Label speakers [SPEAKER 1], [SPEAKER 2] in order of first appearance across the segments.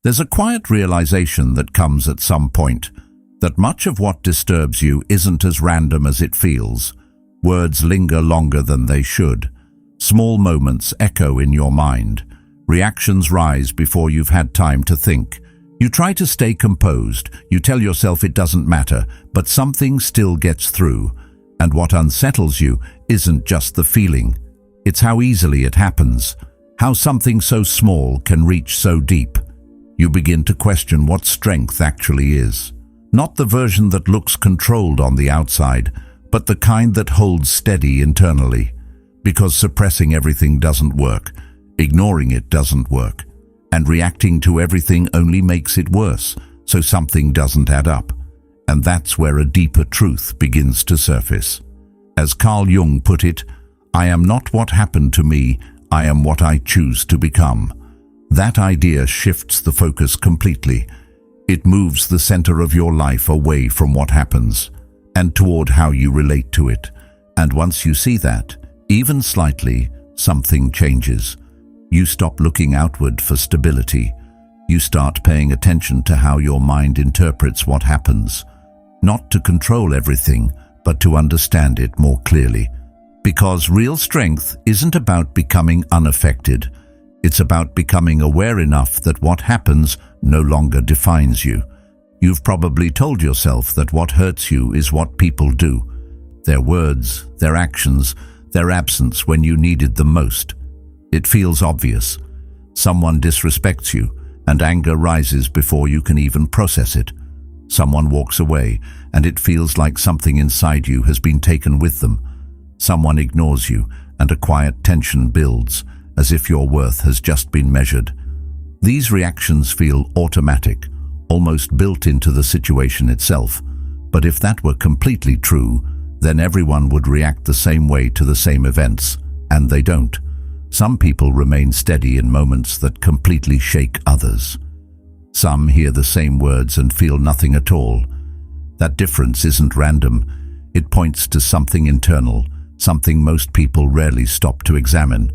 [SPEAKER 1] There's a quiet realization that comes at some point, that much of what disturbs you isn't as random as it feels. Words linger longer than they should. Small moments echo in your mind. Reactions rise before you've had time to think. You try to stay composed. You tell yourself it doesn't matter, but something still gets through. And what unsettles you isn't just the feeling. It's how easily it happens. How something so small can reach so deep. You begin to question what strength actually is. Not the version that looks controlled on the outside, but the kind that holds steady internally. Because suppressing everything doesn't work, ignoring it doesn't work, and reacting to everything only makes it worse, so something doesn't add up. And that's where a deeper truth begins to surface. As Carl Jung put it, "I am not what happened to me, I am what I choose to become." That idea shifts the focus completely. It moves the center of your life away from what happens and toward how you relate to it. And once you see that, even slightly, something changes. You stop looking outward for stability. You start paying attention to how your mind interprets what happens. Not to control everything, but to understand it more clearly. Because real strength isn't about becoming unaffected. It's about becoming aware enough that what happens no longer defines you. You've probably told yourself that what hurts you is what people do. Their words, their actions, their absence when you needed them most. It feels obvious. Someone disrespects you, and anger rises before you can even process it. Someone walks away, and it feels like something inside you has been taken with them. Someone ignores you, and a quiet tension builds, as if your worth has just been measured. These reactions feel automatic, almost built into the situation itself. But if that were completely true, then everyone would react the same way to the same events, and they don't. Some people remain steady in moments that completely shake others. Some hear the same words and feel nothing at all. That difference isn't random. It points to something internal, something most people rarely stop to examine.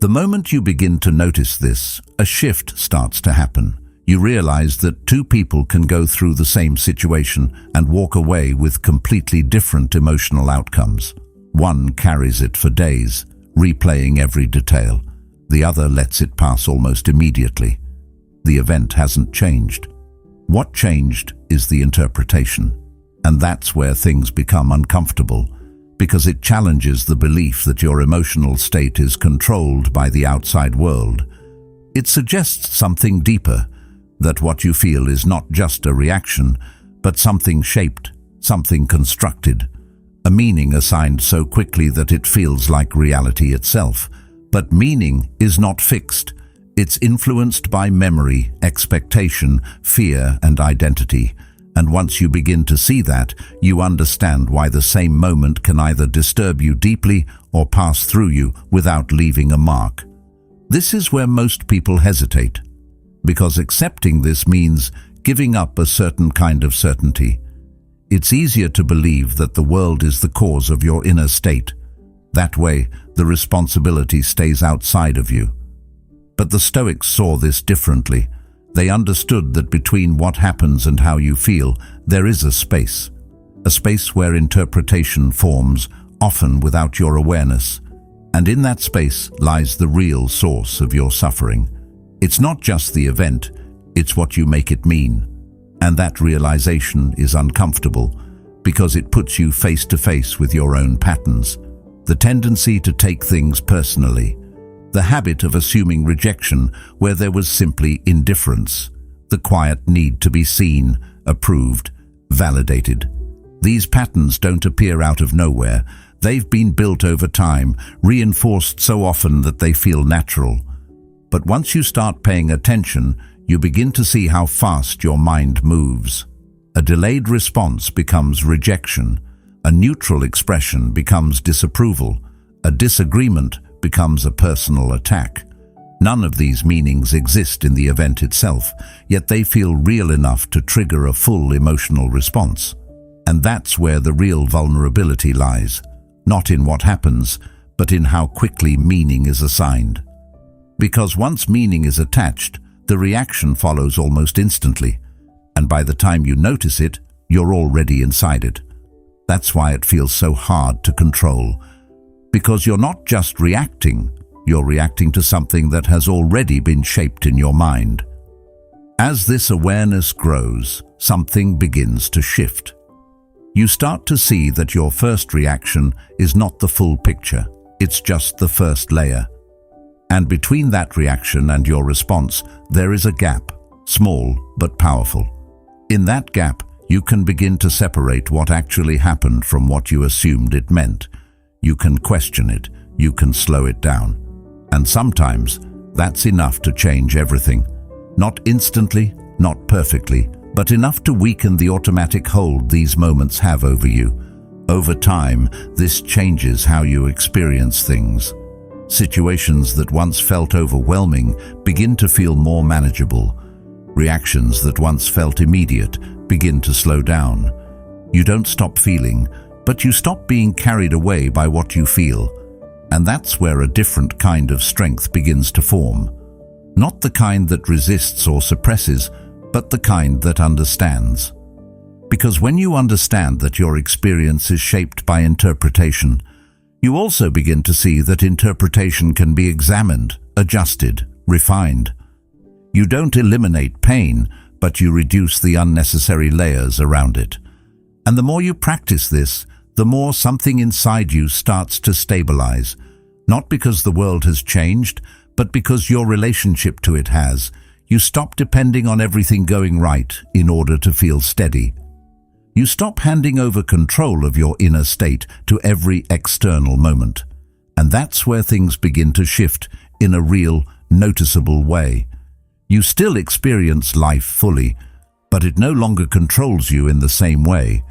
[SPEAKER 1] The moment you begin to notice this, a shift starts to happen. You realize that two people can go through the same situation and walk away with completely different emotional outcomes. One carries it for days, replaying every detail. The other lets it pass almost immediately. The event hasn't changed. What changed is the interpretation. And that's where things become uncomfortable, because it challenges the belief that your emotional state is controlled by the outside world. It suggests something deeper, that what you feel is not just a reaction, but something shaped, something constructed, a meaning assigned so quickly that it feels like reality itself. But meaning is not fixed. It's influenced by memory, expectation, fear, and identity. And once you begin to see that, you understand why the same moment can either disturb you deeply or pass through you without leaving a mark. This is where most people hesitate, because accepting this means giving up a certain kind of certainty. It's easier to believe that the world is the cause of your inner state. That way, the responsibility stays outside of you. But the Stoics saw this differently. They understood that between what happens and how you feel, there is a space where interpretation forms, often without your awareness. And in that space lies the real source of your suffering. It's not just the event, it's what you make it mean. And that realization is uncomfortable, because it puts you face to face with your own patterns. The tendency to take things personally. The habit of assuming rejection where there was simply indifference. The quiet need to be seen, approved, validated. These patterns don't appear out of nowhere. They've been built over time, reinforced so often that they feel natural. But once you start paying attention, you begin to see how fast your mind moves. A delayed response becomes rejection. A neutral expression becomes disapproval. A disagreement becomes a personal attack. None of these meanings exist in the event itself, yet they feel real enough to trigger a full emotional response. And that's where the real vulnerability lies, not in what happens, but in how quickly meaning is assigned. Because once meaning is attached, the reaction follows almost instantly, and by the time you notice it, you're already inside it. That's why it feels so hard to control, because you're not just reacting, you're reacting to something that has already been shaped in your mind. As this awareness grows, something begins to shift. You start to see that your first reaction is not the full picture, it's just the first layer. And between that reaction and your response, there is a gap, small but powerful. In that gap, you can begin to separate what actually happened from what you assumed it meant. You can question it, you can slow it down. And sometimes, that's enough to change everything. Not instantly, not perfectly, but enough to weaken the automatic hold these moments have over you. Over time, this changes how you experience things. Situations that once felt overwhelming begin to feel more manageable. Reactions that once felt immediate begin to slow down. You don't stop feeling, but you stop being carried away by what you feel. And that's where a different kind of strength begins to form. Not the kind that resists or suppresses, but the kind that understands. Because when you understand that your experience is shaped by interpretation, you also begin to see that interpretation can be examined, adjusted, refined. You don't eliminate pain, but you reduce the unnecessary layers around it. And the more you practice this, the more something inside you starts to stabilize. Not because the world has changed, but because your relationship to it has. You stop depending on everything going right in order to feel steady. You stop handing over control of your inner state to every external moment. And that's where things begin to shift in a real, noticeable way. You still experience life fully, but it no longer controls you in the same way.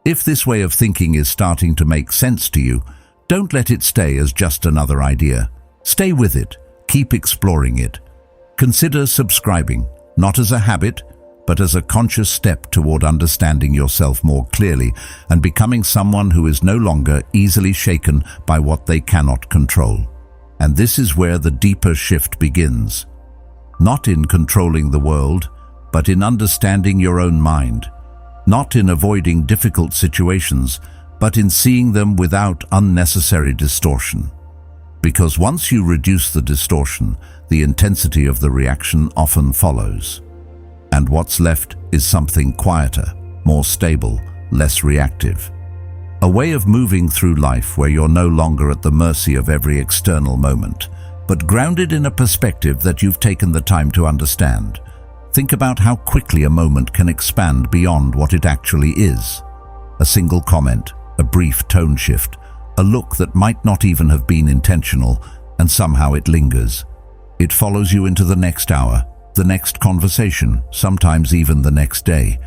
[SPEAKER 1] If this way of thinking is starting to make sense to you, don't let it stay as just another idea. Stay with it. Keep exploring it. Consider subscribing, not as a habit, but as a conscious step toward understanding yourself more clearly and becoming someone who is no longer easily shaken by what they cannot control. And this is where the deeper shift begins. Not in controlling the world, but in understanding your own mind. Not in avoiding difficult situations, but in seeing them without unnecessary distortion. Because once you reduce the distortion, the intensity of the reaction often follows. And what's left is something quieter, more stable, less reactive. A way of moving through life where you're no longer at the mercy of every external moment, but grounded in a perspective that you've taken the time to understand. Think about how quickly a moment can expand beyond what it actually is. A single comment, a brief tone shift, a look that might not even have been intentional, and somehow it lingers. It follows you into the next hour, the next conversation, sometimes even the next day.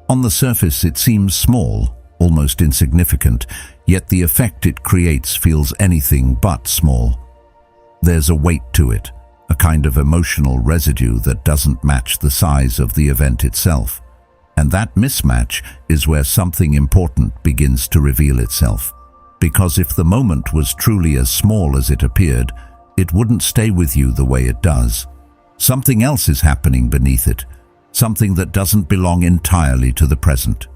[SPEAKER 1] On the surface, it seems small, almost insignificant, yet the effect it creates feels anything but small. There's a weight to it, a kind of emotional residue that doesn't match the size of the event itself. And that mismatch is where something important begins to reveal itself. Because if the moment was truly as small as it appeared, it wouldn't stay with you the way it does. Something else is happening beneath it, something that doesn't belong entirely to the present.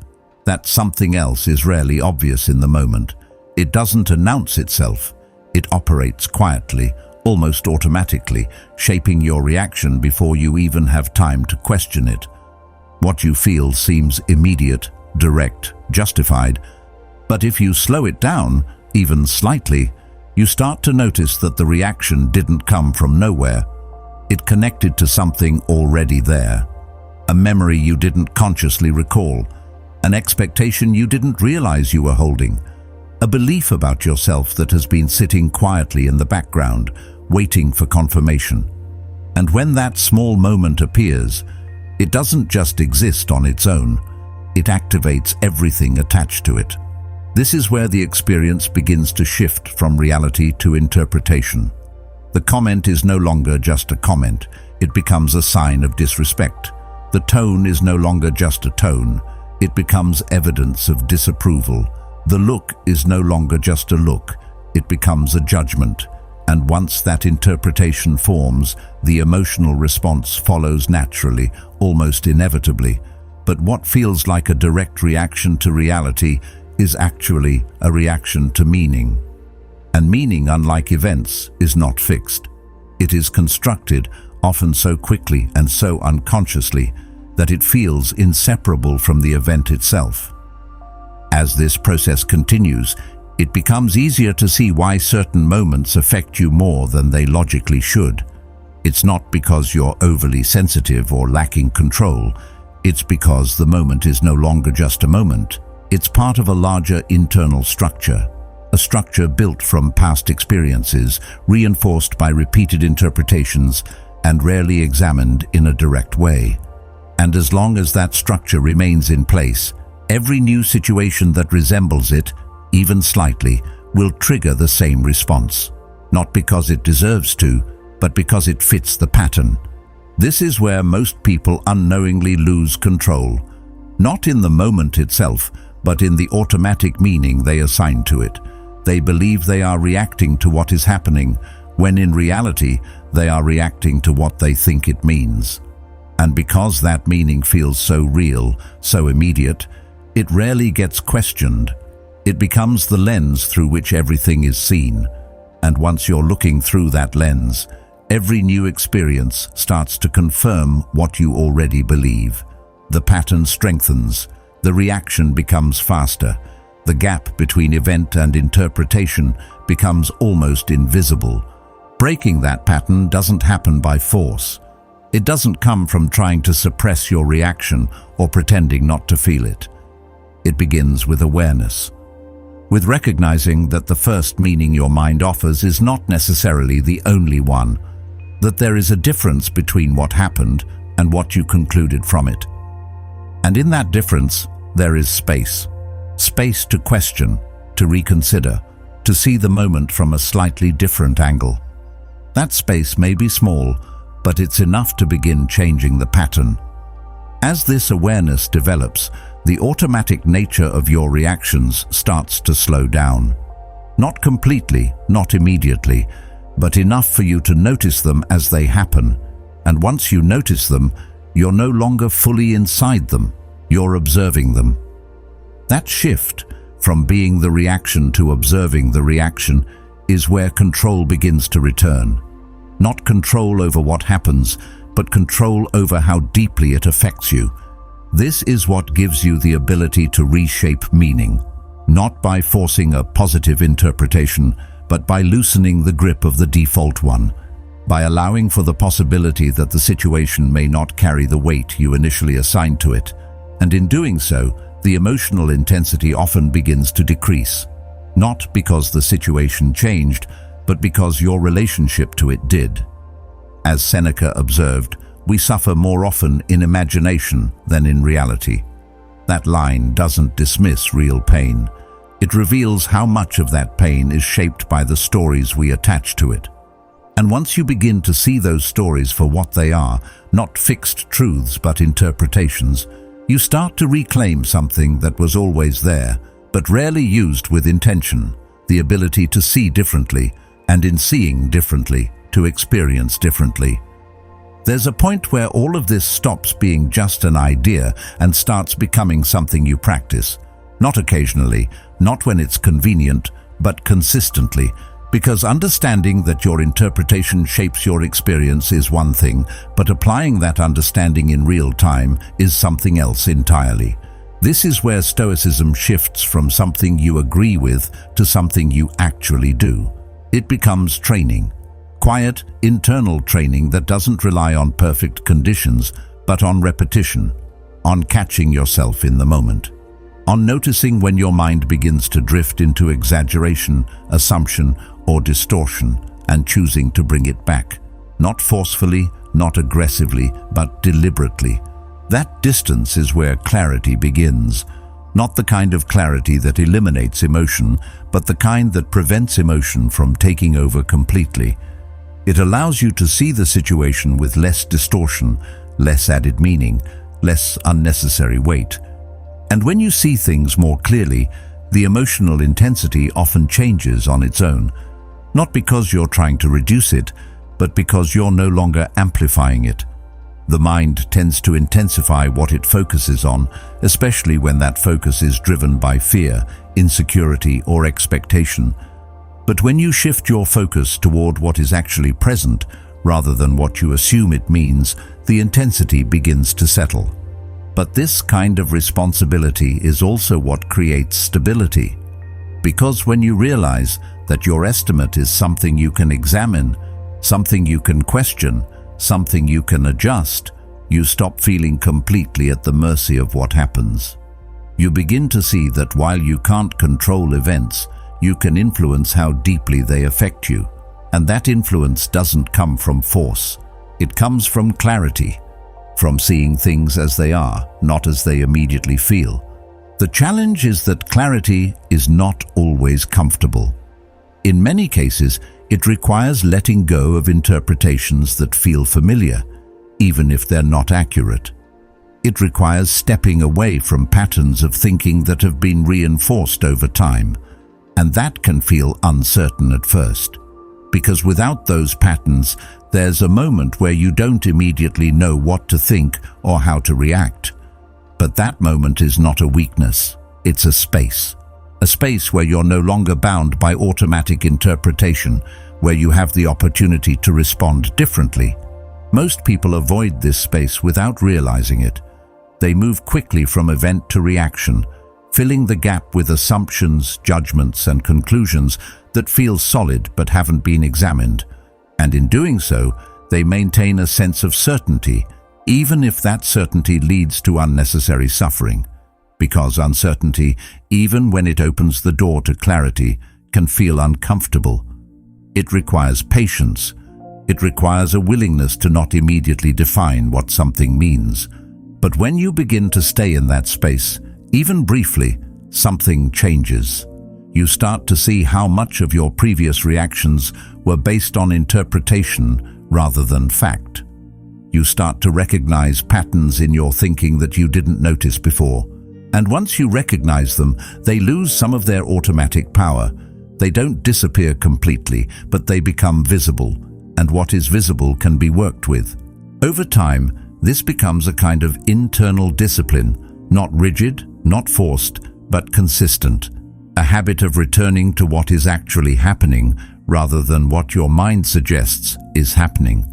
[SPEAKER 1] That something else is rarely obvious in the moment. It doesn't announce itself. It operates quietly, almost automatically, shaping your reaction before you even have time to question it. What you feel seems immediate, direct, justified, but if you slow it down, even slightly, you start to notice that the reaction didn't come from nowhere. It connected to something already there. A memory you didn't consciously recall, an expectation you didn't realize you were holding, a belief about yourself that has been sitting quietly in the background, waiting for confirmation. And when that small moment appears, it doesn't just exist on its own, it activates everything attached to it. This is where the experience begins to shift from reality to interpretation. The comment is no longer just a comment, it becomes a sign of disrespect. The tone is no longer just a tone, it becomes evidence of disapproval. The look is no longer just a look, it becomes a judgment. And once that interpretation forms, the emotional response follows naturally, almost inevitably. But what feels like a direct reaction to reality is actually a reaction to meaning. And meaning, unlike events, is not fixed. It is constructed, often so quickly and so unconsciously, that it feels inseparable from the event itself. As this process continues, it becomes easier to see why certain moments affect you more than they logically should. It's not because you're overly sensitive or lacking control. It's because the moment is no longer just a moment. It's part of a larger internal structure, a structure built from past experiences, reinforced by repeated interpretations, and rarely examined in a direct way. And as long as that structure remains in place, every new situation that resembles it, even slightly, will trigger the same response. Not because it deserves to, but because it fits the pattern. This is where most people unknowingly lose control. Not in the moment itself, but in the automatic meaning they assign to it. They believe they are reacting to what is happening, when in reality, they are reacting to what they think it means. And because that meaning feels so real, so immediate, it rarely gets questioned. It becomes the lens through which everything is seen. And once you're looking through that lens, every new experience starts to confirm what you already believe. The pattern strengthens, the reaction becomes faster, the gap between event and interpretation becomes almost invisible. Breaking that pattern doesn't happen by force. It doesn't come from trying to suppress your reaction or pretending not to feel it. It begins with awareness, with recognizing that the first meaning your mind offers is not necessarily the only one, that there is a difference between what happened and what you concluded from it. And in that difference, there is space. Space to question, to reconsider, to see the moment from a slightly different angle. That space may be small, but it's enough to begin changing the pattern. As this awareness develops, the automatic nature of your reactions starts to slow down. Not completely, not immediately, but enough for you to notice them as they happen. And once you notice them, you're no longer fully inside them, you're observing them. That shift from being the reaction to observing the reaction is where control begins to return. Not control over what happens, but control over how deeply it affects you. This is what gives you the ability to reshape meaning, not by forcing a positive interpretation, but by loosening the grip of the default one, by allowing for the possibility that the situation may not carry the weight you initially assigned to it. And in doing so, the emotional intensity often begins to decrease, not because the situation changed, but because your relationship to it did. As Seneca observed, we suffer more often in imagination than in reality. That line doesn't dismiss real pain. It reveals how much of that pain is shaped by the stories we attach to it. And once you begin to see those stories for what they are, not fixed truths but interpretations, you start to reclaim something that was always there, but rarely used with intention, the ability to see differently, and in seeing differently, to experience differently. There's a point where all of this stops being just an idea and starts becoming something you practice. Not occasionally, not when it's convenient, but consistently, because understanding that your interpretation shapes your experience is one thing, but applying that understanding in real time is something else entirely. This is where Stoicism shifts from something you agree with to something you actually do. It becomes training. Quiet, internal training that doesn't rely on perfect conditions, but on repetition, on catching yourself in the moment, on noticing when your mind begins to drift into exaggeration, assumption, or distortion, and choosing to bring it back, not forcefully, not aggressively, but deliberately. That distance is where clarity begins. Not the kind of clarity that eliminates emotion, but the kind that prevents emotion from taking over completely. It allows you to see the situation with less distortion, less added meaning, less unnecessary weight. And when you see things more clearly, the emotional intensity often changes on its own. Not because you're trying to reduce it, but because you're no longer amplifying it. The mind tends to intensify what it focuses on, especially when that focus is driven by fear, insecurity, or expectation. But when you shift your focus toward what is actually present, rather than what you assume it means, the intensity begins to settle. But this kind of responsibility is also what creates stability. Because when you realize that your estimate is something you can examine, something you can question, something you can adjust, you stop feeling completely at the mercy of what happens. You begin to see that while you can't control events, you can influence how deeply they affect you. And that influence doesn't come from force. It comes from clarity, from seeing things as they are, not as they immediately feel. The challenge is that clarity is not always comfortable. In many cases, it requires letting go of interpretations that feel familiar, even if they're not accurate. It requires stepping away from patterns of thinking that have been reinforced over time, and that can feel uncertain at first. Because without those patterns, there's a moment where you don't immediately know what to think or how to react. But that moment is not a weakness, it's a space where you're no longer bound by automatic interpretation, where you have the opportunity to respond differently. Most people avoid this space without realizing it. They move quickly from event to reaction, filling the gap with assumptions, judgments, and conclusions that feel solid but haven't been examined. And in doing so, they maintain a sense of certainty, even if that certainty leads to unnecessary suffering. Because uncertainty, even when it opens the door to clarity, can feel uncomfortable. It requires patience. It requires a willingness to not immediately define what something means. But when you begin to stay in that space, even briefly, something changes. You start to see how much of your previous reactions were based on interpretation rather than fact. You start to recognize patterns in your thinking that you didn't notice before. And once you recognize them, they lose some of their automatic power. They don't disappear completely, but they become visible. And what is visible can be worked with. Over time, this becomes a kind of internal discipline, not rigid, not forced, but consistent. A habit of returning to what is actually happening rather than what your mind suggests is happening.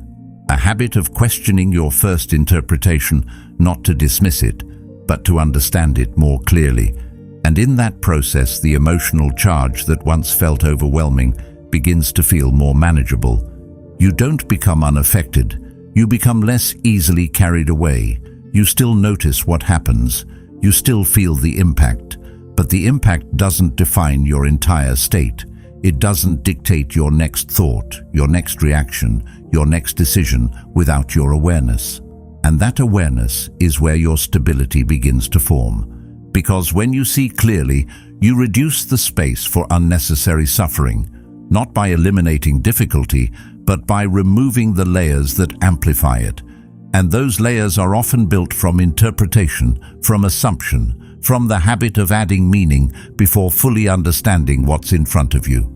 [SPEAKER 1] A habit of questioning your first interpretation, not to dismiss it, but to understand it more clearly. And in that process, the emotional charge that once felt overwhelming begins to feel more manageable. You don't become unaffected. You become less easily carried away. You still notice what happens. You still feel the impact. But the impact doesn't define your entire state. It doesn't dictate your next thought, your next reaction, your next decision without your awareness. And that awareness is where your stability begins to form. Because when you see clearly, you reduce the space for unnecessary suffering, not by eliminating difficulty, but by removing the layers that amplify it. And those layers are often built from interpretation, from assumption, from the habit of adding meaning before fully understanding what's in front of you.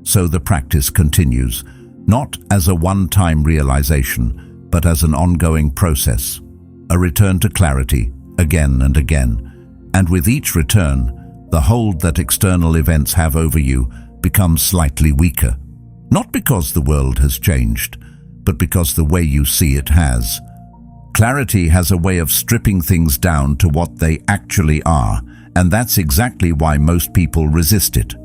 [SPEAKER 1] So the practice continues, not as a one-time realization, but as an ongoing process, a return to clarity, again and again. And with each return, the hold that external events have over you becomes slightly weaker. Not because the world has changed, but because the way you see it has. Clarity has a way of stripping things down to what they actually are, and that's exactly why most people resist it.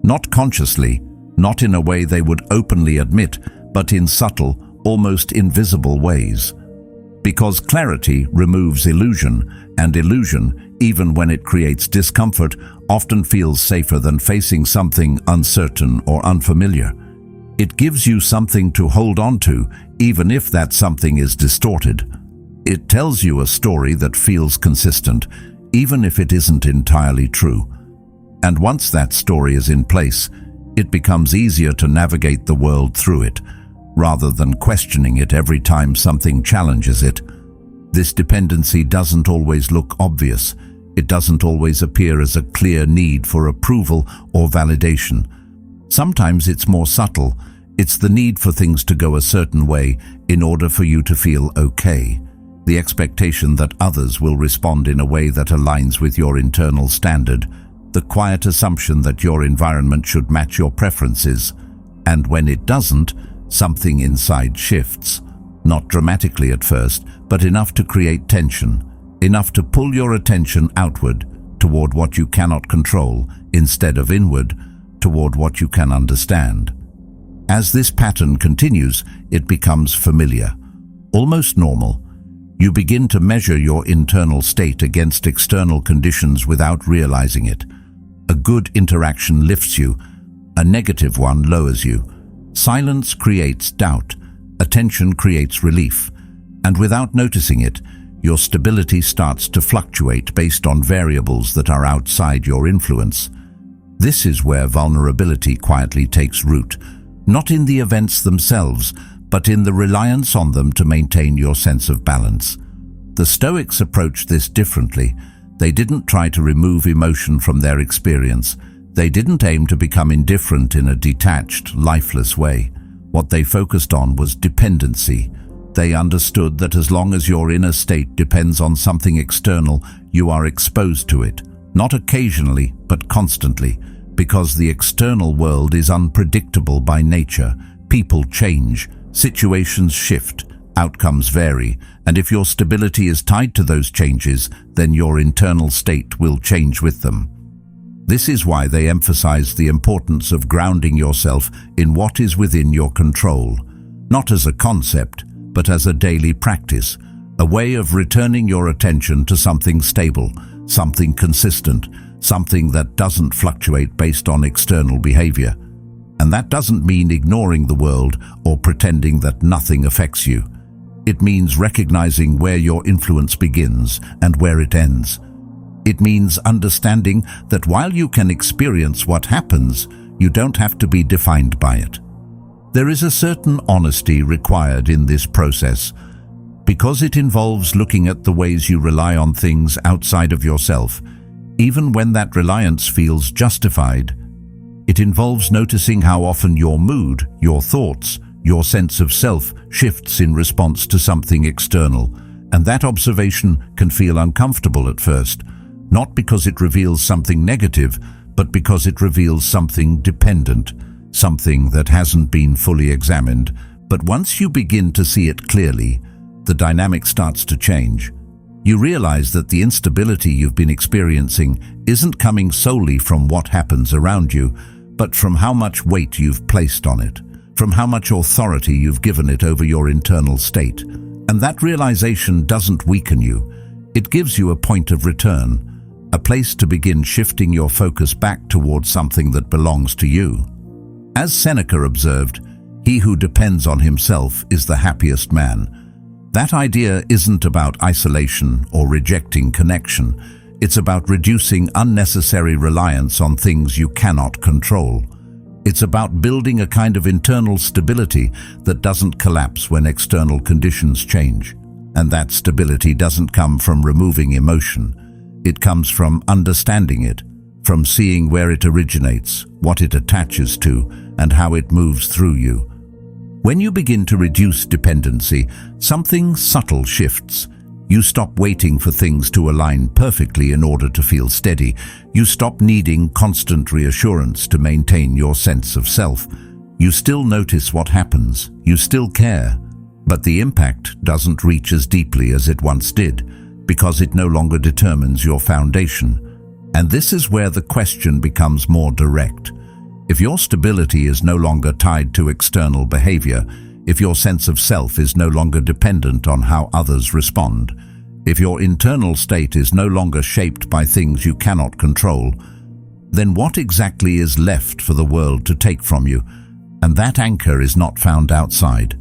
[SPEAKER 1] Not consciously, not in a way they would openly admit, but in subtle, almost invisible ways. Because clarity removes illusion, and illusion, even when it creates discomfort, often feels safer than facing something uncertain or unfamiliar. It gives you something to hold on to, even if that something is distorted. It tells you a story that feels consistent, even if it isn't entirely true. And once that story is in place, it becomes easier to navigate the world through it, rather than questioning it every time something challenges it. This dependency doesn't always look obvious. It doesn't always appear as a clear need for approval or validation. Sometimes it's more subtle. It's the need for things to go a certain way in order for you to feel okay. The expectation that others will respond in a way that aligns with your internal standard. The quiet assumption that your environment should match your preferences. And when it doesn't, something inside shifts. Not dramatically at first, but enough to create tension. Enough to pull your attention outward, toward what you cannot control, instead of inward, toward what you can understand. As this pattern continues, it becomes familiar, almost normal. You begin to measure your internal state against external conditions without realizing it. A good interaction lifts you, a negative one lowers you. Silence creates doubt, attention creates relief, and without noticing it, your stability starts to fluctuate based on variables that are outside your influence. This is where vulnerability quietly takes root, not in the events themselves, but in the reliance on them to maintain your sense of balance. The Stoics approached this differently. They didn't try to remove emotion from their experience. They didn't aim to become indifferent in a detached, lifeless way. What they focused on was dependency. They understood that as long as your inner state depends on something external, you are exposed to it, not occasionally, but constantly, because the external world is unpredictable by nature. People change, situations shift, outcomes vary, and if your stability is tied to those changes, then your internal state will change with them. This is why they emphasize the importance of grounding yourself in what is within your control, not as a concept, but as a daily practice, a way of returning your attention to something stable, something consistent, something that doesn't fluctuate based on external behavior. And that doesn't mean ignoring the world or pretending that nothing affects you. It means recognizing where your influence begins and where it ends. It means understanding that while you can experience what happens, you don't have to be defined by it. There is a certain honesty required in this process, because it involves looking at the ways you rely on things outside of yourself, even when that reliance feels justified. It involves noticing how often your mood, your thoughts, your sense of self shifts in response to something external, and that observation can feel uncomfortable at first, not because it reveals something negative, but because it reveals something dependent, something that hasn't been fully examined. But once you begin to see it clearly, the dynamic starts to change. You realize that the instability you've been experiencing isn't coming solely from what happens around you, but from how much weight you've placed on it, from how much authority you've given it over your internal state. And that realization doesn't weaken you. It gives you a point of return, a place to begin shifting your focus back towards something that belongs to you. As Seneca observed, he who depends on himself is the happiest man. That idea isn't about isolation or rejecting connection. It's about reducing unnecessary reliance on things you cannot control. It's about building a kind of internal stability that doesn't collapse when external conditions change. And that stability doesn't come from removing emotion. It comes from understanding it, from seeing where it originates, what it attaches to, and how it moves through you. When you begin to reduce dependency, something subtle shifts. You stop waiting for things to align perfectly in order to feel steady. You stop needing constant reassurance to maintain your sense of self. You still notice what happens. You still care. But the impact doesn't reach as deeply as it once did, because it no longer determines your foundation. And this is where the question becomes more direct. If your stability is no longer tied to external behavior, if your sense of self is no longer dependent on how others respond, if your internal state is no longer shaped by things you cannot control, then what exactly is left for the world to take from you? And that anchor is not found outside.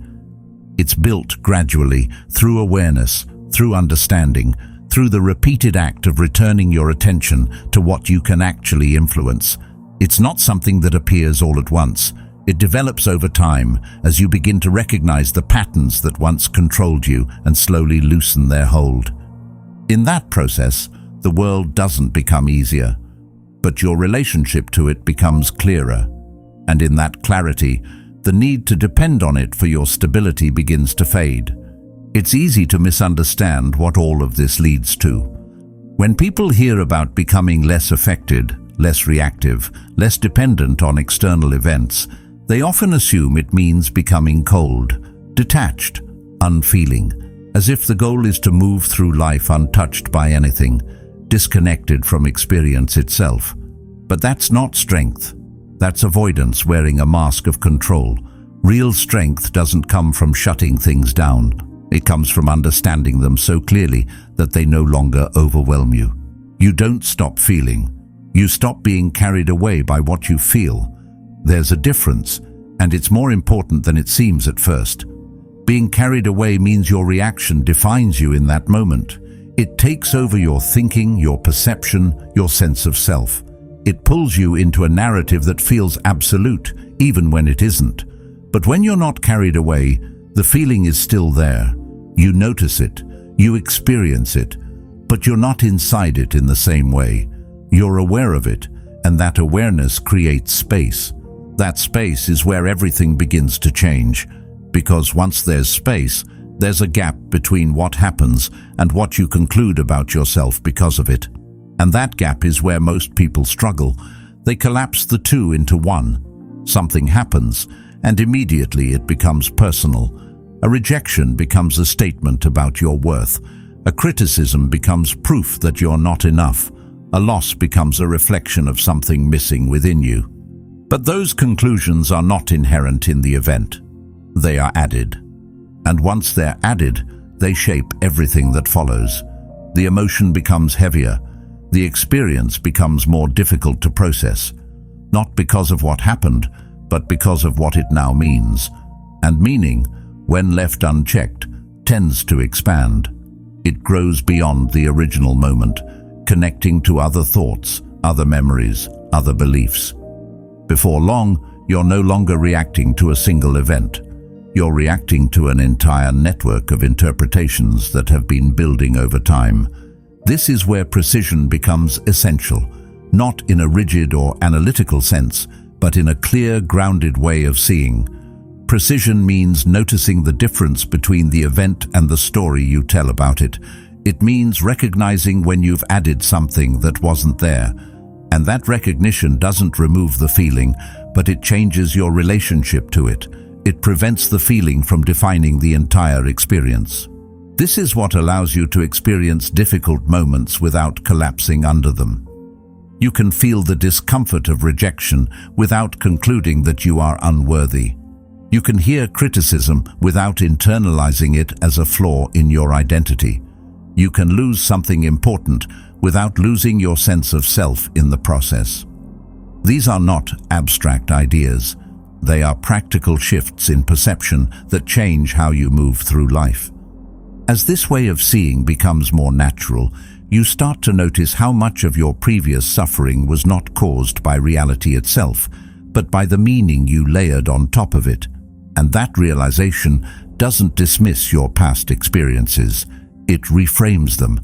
[SPEAKER 1] It's built gradually, through awareness, through understanding, through the repeated act of returning your attention to what you can actually influence. It's not something that appears all at once. It develops over time as you begin to recognize the patterns that once controlled you and slowly loosen their hold. In that process, the world doesn't become easier, but your relationship to it becomes clearer. And in that clarity, the need to depend on it for your stability begins to fade. It's easy to misunderstand what all of this leads to. When people hear about becoming less affected, less reactive, less dependent on external events, they often assume it means becoming cold, detached, unfeeling, as if the goal is to move through life untouched by anything, disconnected from experience itself. But that's not strength. That's avoidance wearing a mask of control. Real strength doesn't come from shutting things down. It comes from understanding them so clearly that they no longer overwhelm you. You don't stop feeling. You stop being carried away by what you feel. There's a difference, and it's more important than it seems at first. Being carried away means your reaction defines you in that moment. It takes over your thinking, your perception, your sense of self. It pulls you into a narrative that feels absolute, even when it isn't. But when you're not carried away, the feeling is still there. You notice it, you experience it, but you're not inside it in the same way. You're aware of it, and that awareness creates space. That space is where everything begins to change, because once there's space, there's a gap between what happens and what you conclude about yourself because of it. And that gap is where most people struggle. They collapse the two into one. Something happens, and immediately it becomes personal. A rejection becomes a statement about your worth. A criticism becomes proof that you're not enough. A loss becomes a reflection of something missing within you. But those conclusions are not inherent in the event. They are added. And once they're added, they shape everything that follows. The emotion becomes heavier. The experience becomes more difficult to process. Not because of what happened, but because of what it now means. And meaning, when left unchecked, tends to expand. It grows beyond the original moment, connecting to other thoughts, other memories, other beliefs. Before long, you're no longer reacting to a single event. You're reacting to an entire network of interpretations that have been building over time. This is where precision becomes essential, not in a rigid or analytical sense, but in a clear, grounded way of seeing. Precision means noticing the difference between the event and the story you tell about it. It means recognizing when you've added something that wasn't there. And that recognition doesn't remove the feeling, but it changes your relationship to it. It prevents the feeling from defining the entire experience. This is what allows you to experience difficult moments without collapsing under them. You can feel the discomfort of rejection without concluding that you are unworthy. You can hear criticism without internalizing it as a flaw in your identity. You can lose something important without losing your sense of self in the process. These are not abstract ideas. They are practical shifts in perception that change how you move through life. As this way of seeing becomes more natural, you start to notice how much of your previous suffering was not caused by reality itself, but by the meaning you layered on top of it. And that realization doesn't dismiss your past experiences. It reframes them.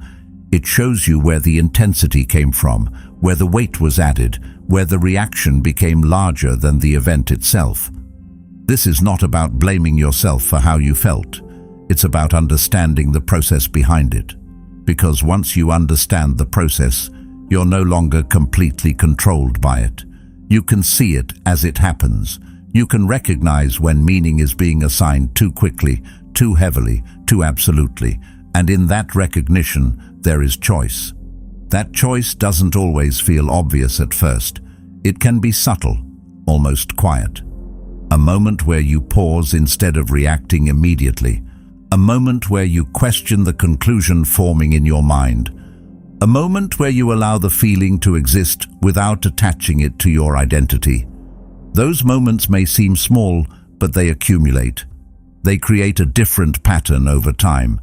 [SPEAKER 1] It shows you where the intensity came from, where the weight was added, where the reaction became larger than the event itself. This is not about blaming yourself for how you felt. It's about understanding the process behind it. Because once you understand the process, you're no longer completely controlled by it. You can see it as it happens. You can recognize when meaning is being assigned too quickly, too heavily, too absolutely. And in that recognition, there is choice. That choice doesn't always feel obvious at first. It can be subtle, almost quiet. A moment where you pause instead of reacting immediately. A moment where you question the conclusion forming in your mind. A moment where you allow the feeling to exist without attaching it to your identity. Those moments may seem small, but they accumulate. They create a different pattern over time.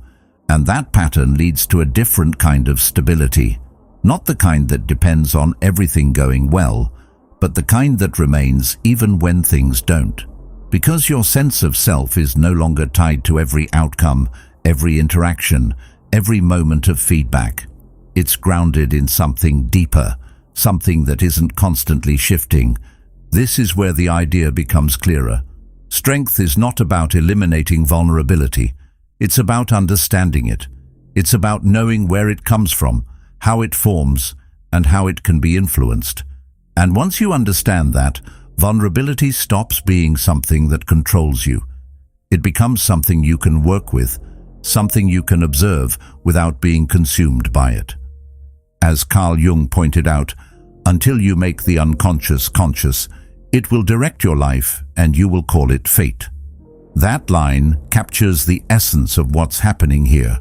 [SPEAKER 1] And that pattern leads to a different kind of stability. Not the kind that depends on everything going well, but the kind that remains even when things don't. Because your sense of self is no longer tied to every outcome, every interaction, every moment of feedback. It's grounded in something deeper, something that isn't constantly shifting, This is where the idea becomes clearer. Strength is not about eliminating vulnerability. It's about understanding it. It's about knowing where it comes from, how it forms, and how it can be influenced. And once you understand that, vulnerability stops being something that controls you. It becomes something you can work with, something you can observe without being consumed by it. As Carl Jung pointed out, until you make the unconscious conscious, it will direct your life and you will call it fate. That line captures the essence of what's happening here.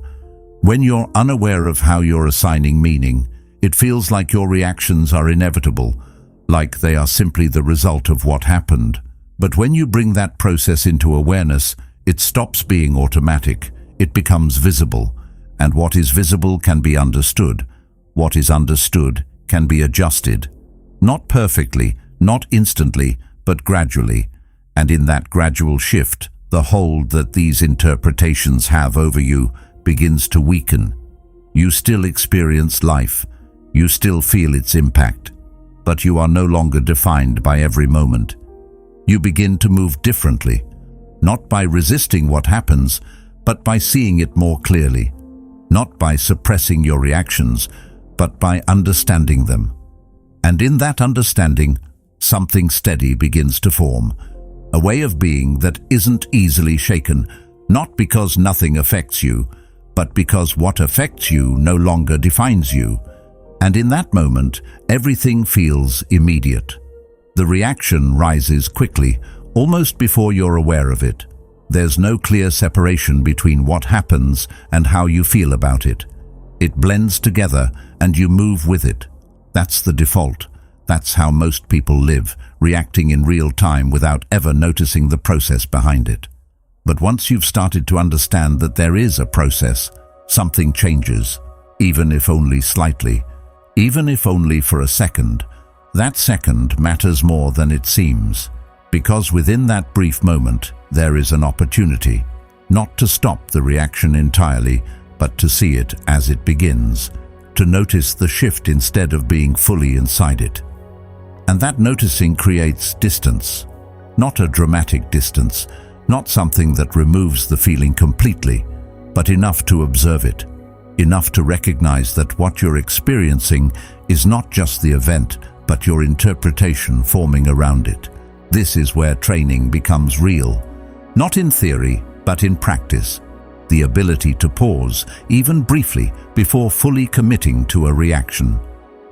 [SPEAKER 1] When you're unaware of how you're assigning meaning, it feels like your reactions are inevitable, like they are simply the result of what happened. But when you bring that process into awareness, it stops being automatic. It becomes visible, and what is visible can be understood. What is understood can be adjusted. Not perfectly, not instantly, but gradually. And in that gradual shift, the hold that these interpretations have over you begins to weaken. You still experience life. You still feel its impact. But you are no longer defined by every moment. You begin to move differently, not by resisting what happens, but by seeing it more clearly. Not by suppressing your reactions, but by understanding them. And in that understanding, something steady begins to form. A way of being that isn't easily shaken, not because nothing affects you, but because what affects you no longer defines you. And in that moment, everything feels immediate. The reaction rises quickly, almost before you're aware of it. There's no clear separation between what happens and how you feel about it. It blends together and you move with it. That's the default. That's how most people live, reacting in real time without ever noticing the process behind it. But once you've started to understand that there is a process, something changes, even if only slightly, even if only for a second. That second matters more than it seems, because within that brief moment, there is an opportunity, not to stop the reaction entirely, but to see it as it begins, to notice the shift instead of being fully inside it. And that noticing creates distance, not a dramatic distance, not something that removes the feeling completely, but enough to observe it, enough to recognize that what you're experiencing is not just the event, but your interpretation forming around it. This is where training becomes real, not in theory, but in practice. The ability to pause, even briefly, before fully committing to a reaction.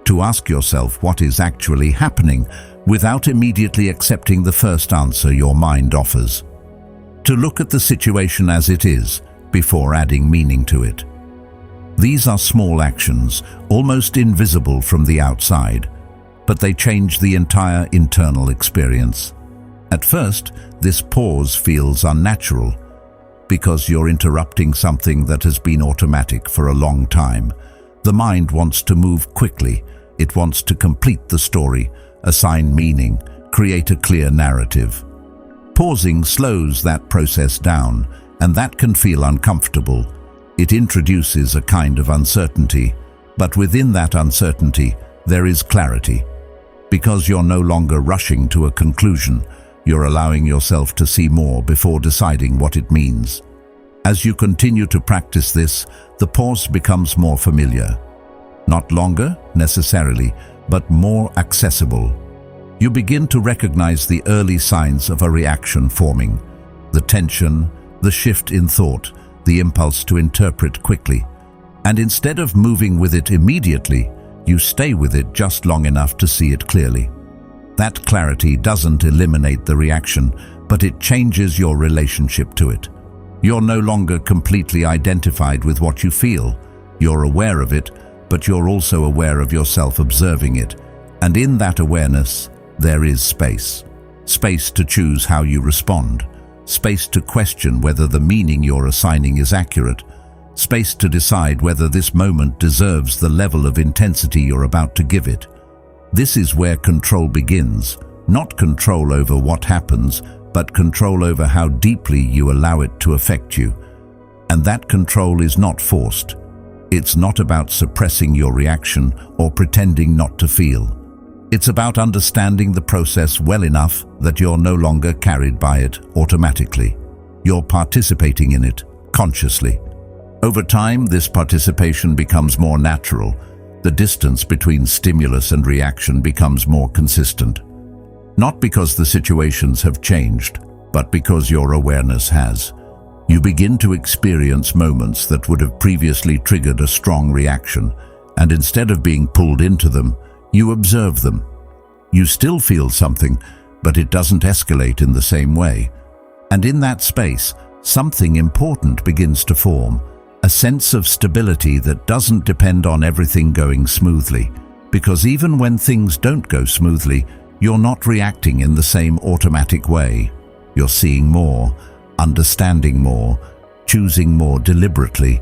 [SPEAKER 1] To ask yourself what is actually happening without immediately accepting the first answer your mind offers. To look at the situation as it is before adding meaning to it. These are small actions, almost invisible from the outside, but they change the entire internal experience. At first, this pause feels unnatural, because you're interrupting something that has been automatic for a long time. The mind wants to move quickly. It wants to complete the story, assign meaning, create a clear narrative. Pausing slows that process down, and that can feel uncomfortable. It introduces a kind of uncertainty, but within that uncertainty, there is clarity. Because you're no longer rushing to a conclusion, you're allowing yourself to see more before deciding what it means. As you continue to practice this, the pause becomes more familiar. Not longer, necessarily, but more accessible. You begin to recognize the early signs of a reaction forming. The tension, the shift in thought, the impulse to interpret quickly. And instead of moving with it immediately, you stay with it just long enough to see it clearly. That clarity doesn't eliminate the reaction, but it changes your relationship to it. You're no longer completely identified with what you feel. You're aware of it, but you're also aware of yourself observing it. And in that awareness, there is space. Space to choose how you respond. Space to question whether the meaning you're assigning is accurate. Space to decide whether this moment deserves the level of intensity you're about to give it. This is where control begins, not control over what happens, but control over how deeply you allow it to affect you. And that control is not forced. It's not about suppressing your reaction or pretending not to feel. It's about understanding the process well enough that you're no longer carried by it automatically. You're participating in it consciously. Over time, this participation becomes more natural. The distance between stimulus and reaction becomes more consistent. Not because the situations have changed, but because your awareness has. You begin to experience moments that would have previously triggered a strong reaction, and instead of being pulled into them, you observe them. You still feel something, but it doesn't escalate in the same way. And in that space, something important begins to form. A sense of stability that doesn't depend on everything going smoothly, because even when things don't go smoothly, you're not reacting in the same automatic way. You're seeing more, understanding more, choosing more deliberately.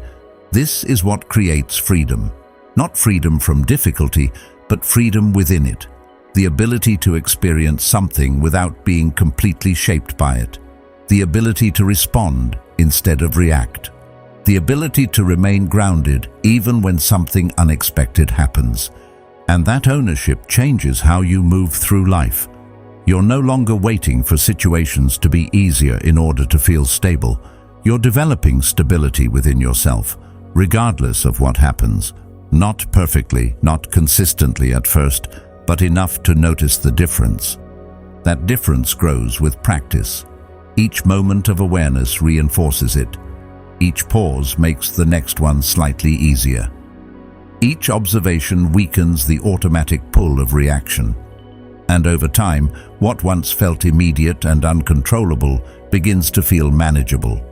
[SPEAKER 1] This is what creates freedom. Not freedom from difficulty, but freedom within it. The ability to experience something without being completely shaped by it. The ability to respond instead of react. The ability to remain grounded even when something unexpected happens. And that ownership changes how you move through life. You're no longer waiting for situations to be easier in order to feel stable. You're developing stability within yourself, regardless of what happens. Not perfectly, not consistently at first, but enough to notice the difference. That difference grows with practice. Each moment of awareness reinforces it. Each pause makes the next one slightly easier. Each observation weakens the automatic pull of reaction. And over time, what once felt immediate and uncontrollable begins to feel manageable.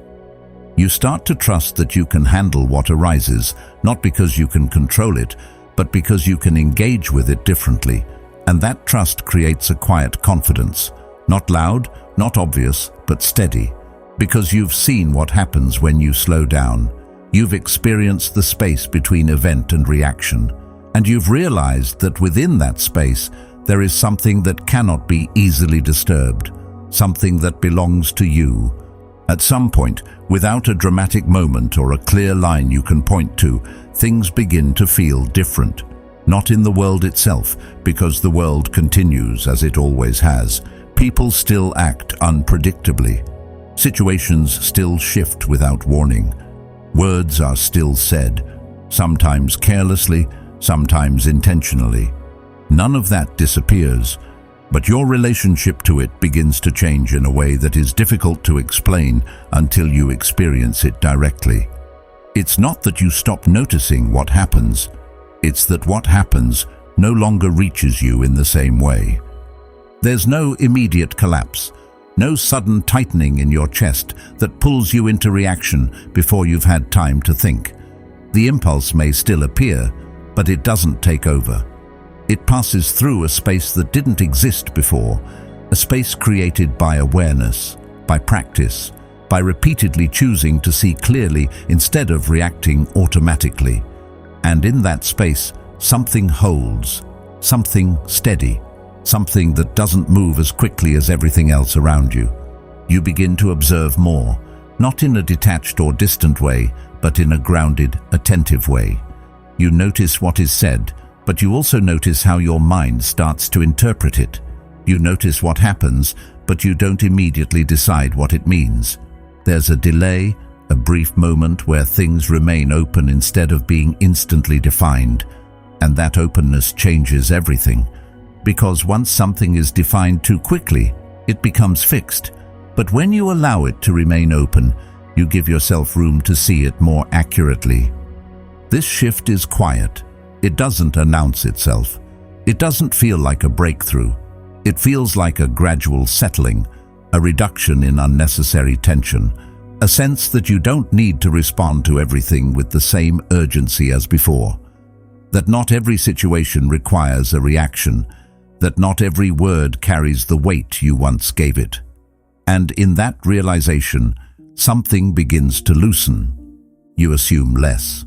[SPEAKER 1] You start to trust that you can handle what arises, not because you can control it, but because you can engage with it differently. And that trust creates a quiet confidence. Not loud, not obvious, but steady. Because you've seen what happens when you slow down. You've experienced the space between event and reaction. And you've realized that within that space, there is something that cannot be easily disturbed. Something that belongs to you. At some point, without a dramatic moment or a clear line you can point to, things begin to feel different. Not in the world itself, because the world continues as it always has. People still act unpredictably. Situations still shift without warning. Words are still said, sometimes carelessly, sometimes intentionally. None of that disappears, but your relationship to it begins to change in a way that is difficult to explain until you experience it directly. It's not that you stop noticing what happens, it's that what happens no longer reaches you in the same way. There's no immediate collapse, no sudden tightening in your chest that pulls you into reaction before you've had time to think. The impulse may still appear, but it doesn't take over. It passes through a space that didn't exist before, a space created by awareness, by practice, by repeatedly choosing to see clearly instead of reacting automatically. And in that space, something holds, something steady, something that doesn't move as quickly as everything else around you. You begin to observe more, not in a detached or distant way, but in a grounded, attentive way. You notice what is said, but you also notice how your mind starts to interpret it. You notice what happens, but you don't immediately decide what it means. There's a delay, a brief moment where things remain open instead of being instantly defined, and that openness changes everything. Because once something is defined too quickly, it becomes fixed. But when you allow it to remain open, you give yourself room to see it more accurately. This shift is quiet. It doesn't announce itself. It doesn't feel like a breakthrough. It feels like a gradual settling, a reduction in unnecessary tension, a sense that you don't need to respond to everything with the same urgency as before. That not every situation requires a reaction, that not every word carries the weight you once gave it. And in that realization, something begins to loosen. You assume less.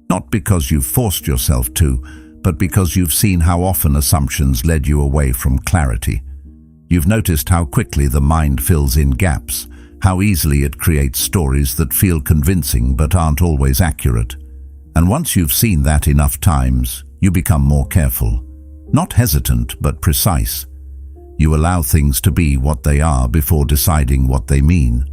[SPEAKER 1] Not because you've forced yourself to, but because you've seen how often assumptions led you away from clarity. You've noticed how quickly the mind fills in gaps, how easily it creates stories that feel convincing but aren't always accurate. And once you've seen that enough times, you become more careful. not hesitant but precise. You allow things to be what they are before deciding what they mean.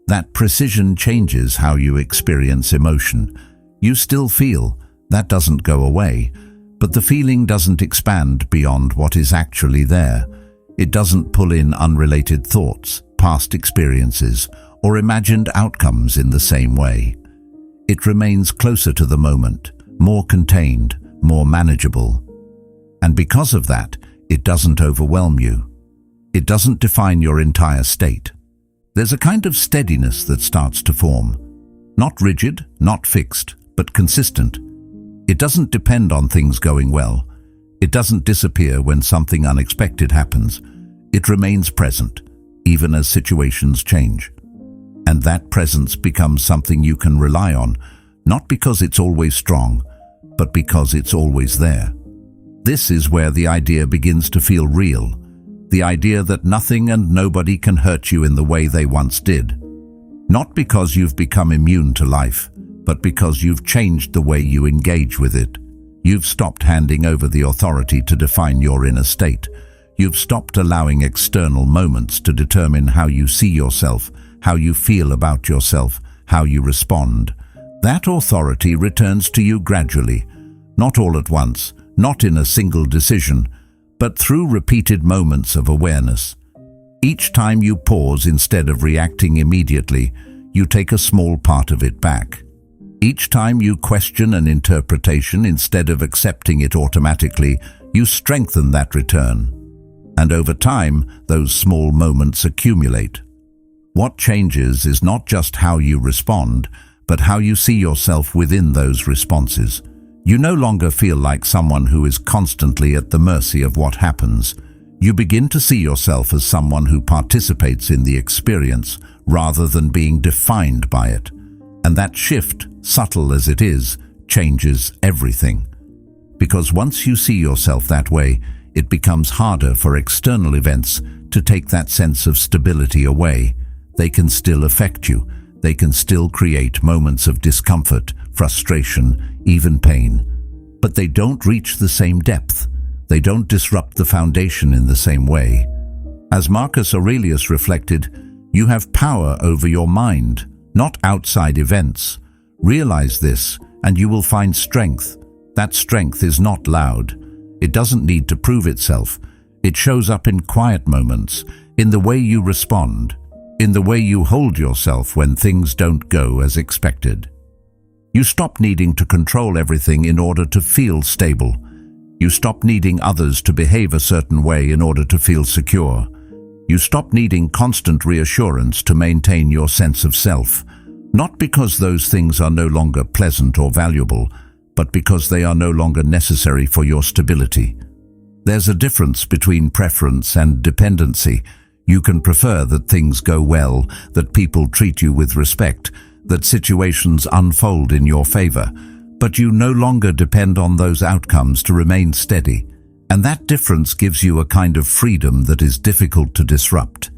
[SPEAKER 1] That precision changes how you experience emotion. You still feel, that doesn't go away, but the feeling doesn't expand beyond what is actually there. It doesn't pull in unrelated thoughts, past experiences, or imagined outcomes in the same way. It remains closer to the moment, more contained, more manageable. And because of that, it doesn't overwhelm you. It doesn't define your entire state. There's a kind of steadiness that starts to form. Not rigid, not fixed, but consistent. It doesn't depend on things going well. It doesn't disappear when something unexpected happens. It remains present, even as situations change. And that presence becomes something you can rely on, not because it's always strong, but because it's always there. This is where the idea begins to feel real. The idea that nothing and nobody can hurt you in the way they once did. Not because you've become immune to life, but because you've changed the way you engage with it. You've stopped handing over the authority to define your inner state. You've stopped allowing external moments to determine how you see yourself, how you feel about yourself, how you respond. That authority returns to you gradually, not all at once, not in a single decision, but through repeated moments of awareness. Each time you pause instead of reacting immediately, you take a small part of it back. Each time you question an interpretation instead of accepting it automatically, you strengthen that return. And over time, those small moments accumulate. What changes is not just how you respond, but how you see yourself within those responses. You no longer feel like someone who is constantly at the mercy of what happens. You begin to see yourself as someone who participates in the experience rather than being defined by it. And that shift, subtle as it is, changes everything. Because once you see yourself that way, it becomes harder for external events to take that sense of stability away. They can still affect you. They can still create moments of discomfort, frustration, even pain. But they don't reach the same depth. They don't disrupt the foundation in the same way. As Marcus Aurelius reflected, you have power over your mind, not outside events. Realize this, and you will find strength. That strength is not loud. It doesn't need to prove itself. It shows up in quiet moments, in the way you respond, in the way you hold yourself when things don't go as expected. You stop needing to control everything in order to feel stable. You stop needing others to behave a certain way in order to feel secure. You stop needing constant reassurance to maintain your sense of self, not because those things are no longer pleasant or valuable, but because they are no longer necessary for your stability. There's a difference between preference and dependency. You can prefer that things go well, that people treat you with respect, that situations unfold in your favor, but you no longer depend on those outcomes to remain steady. And that difference gives you a kind of freedom that is difficult to disrupt.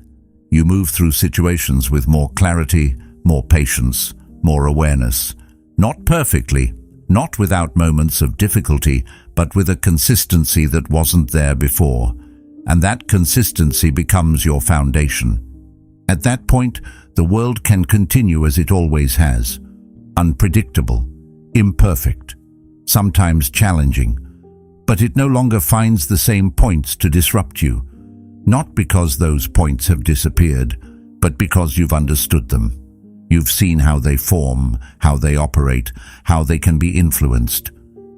[SPEAKER 1] You move through situations with more clarity, more patience, more awareness. Not perfectly, not without moments of difficulty, but with a consistency that wasn't there before. And that consistency becomes your foundation. At that point, the world can continue as it always has. Unpredictable, imperfect, sometimes challenging. But it no longer finds the same points to disrupt you. Not because those points have disappeared, but because you've understood them. You've seen how they form, how they operate, how they can be influenced.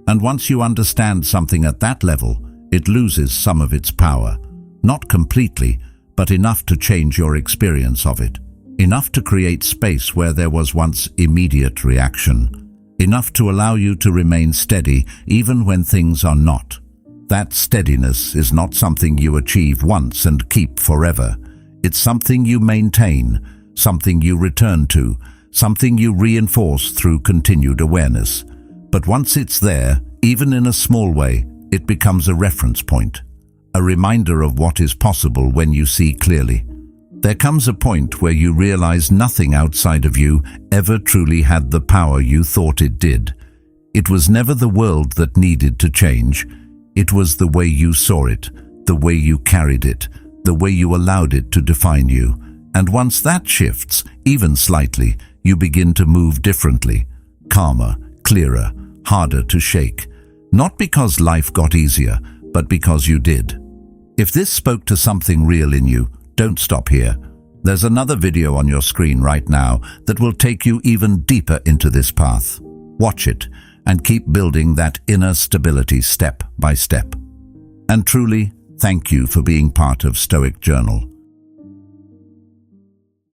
[SPEAKER 1] And once you understand something at that level, it loses some of its power. Not completely, but enough to change your experience of it. Enough to create space where there was once immediate reaction. Enough to allow you to remain steady even when things are not. That steadiness is not something you achieve once and keep forever. It's something you maintain, something you return to, something you reinforce through continued awareness. But once it's there, even in a small way, it becomes a reference point, a reminder of what is possible when you see clearly. There comes a point where you realize nothing outside of you ever truly had the power you thought it did. It was never the world that needed to change. It was the way you saw it, the way you carried it, the way you allowed it to define you. And once that shifts, even slightly, you begin to move differently, calmer, clearer, harder to shake. Not because life got easier, but because you did. If this spoke to something real in you, don't stop here. There's another video on your screen right now that will take you even deeper into this path. Watch it and keep building that inner stability step by step. And truly, thank you for being part of Stoic Journal.